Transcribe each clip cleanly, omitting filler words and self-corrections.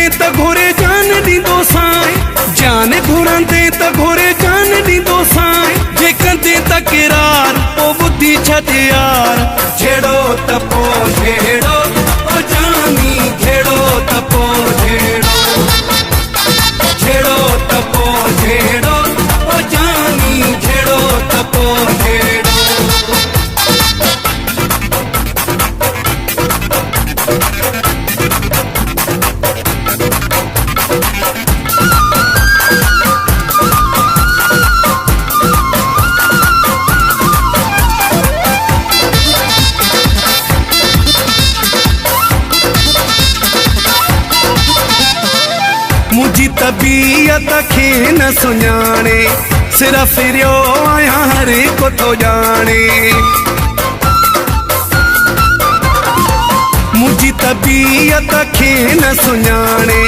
त घोरे जान ॾींदो साईं, जान घुरंदे त घोरे जान ॾींदो साईं, जे कंदे तकरार पोइ ॿुधी छॾ यार, झेड़ो त पोइ झेड़ो ओ जानी, झेड़ो त पोइ झेड़ो, झेड़ो त पोइ झेड़ो ओ जानी, झेड़ो त पोइ झेड़ो। मुझी तबीयत खे न सुञाणे, सिर फिरियो आहियां हर को थो ॼाणे, मुझी तबीयत खे न सुञाणे,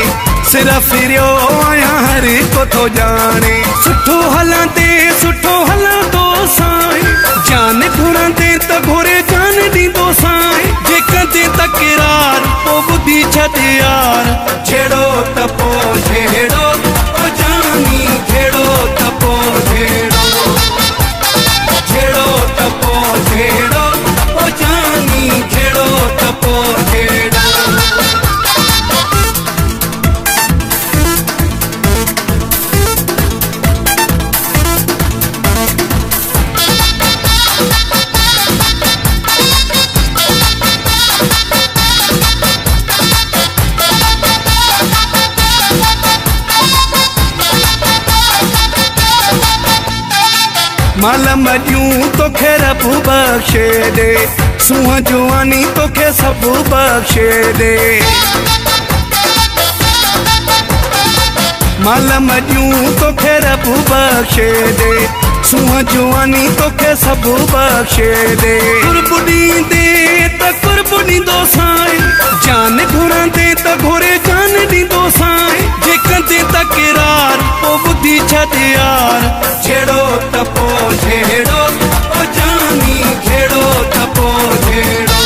सिर फिरियो आहियां हर को थो ॼाणे, सुठो हलंदे सुठो हलंदो साईं, जान घुरंदे त घोरे जान ॾींदो साईं, जे कंदे तकरार पोइ ॿुधी छॾ यार, झेड़ो त पोइ झेड़ो ओ जानी, झेड़ो त पोइ झेड़ो, झेड़ो त पोइ झेड़ो ओ जानी, झेड़ो त पोइ झेड़ो। माल मॼूं तोखे रब बख़्शे ॾे, सूंहं जुवानी तोखे सभु बख़्शे ॾे, माल मॼूं तोखे रब बख़्शे ॾे, सूंहं जुवानी तोखे सभु बख़्शे ॾे, कुर्ब ॾींदे त कुर्ब ॾींदो साईं, जान घुरंदे त घोरे जान ॾींदो साईं, जे कंदे तकरार पोइ ॿुधी छॾ यार, झेड़ो त पोइ झेड़ो ओ जानी, झेड़ो त पोइ झेड़ो,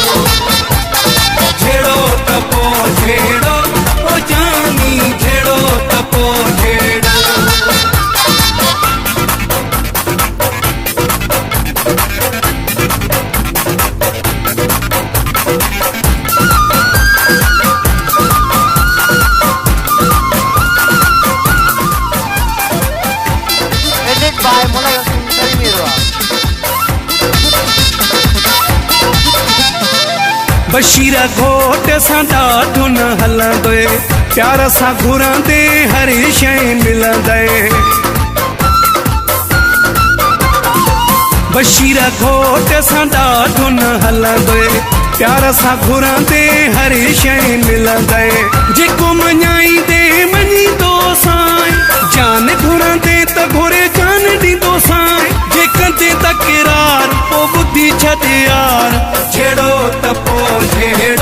झेड़ो त पोइ झेड़ो ओ जानी, झेड़ो त पोइ झेड़ो। बशीर घोट सां ॾाढो न हलंदे, प्यार सां घुरंदे हर शइ मिलंदे, बशीर घोट सां ॾाढो न हलंदे, प्यार सां घुरंदे हर शइ मिलंदे, जेको मञाईंदे मञींदो साईं, जान घुरंदे त घोरे जान ॾींदो साईं, जे कंदे तकरार पोइ ॿुधी छॾ यार, झेड़ो त पोइ झेड़ो।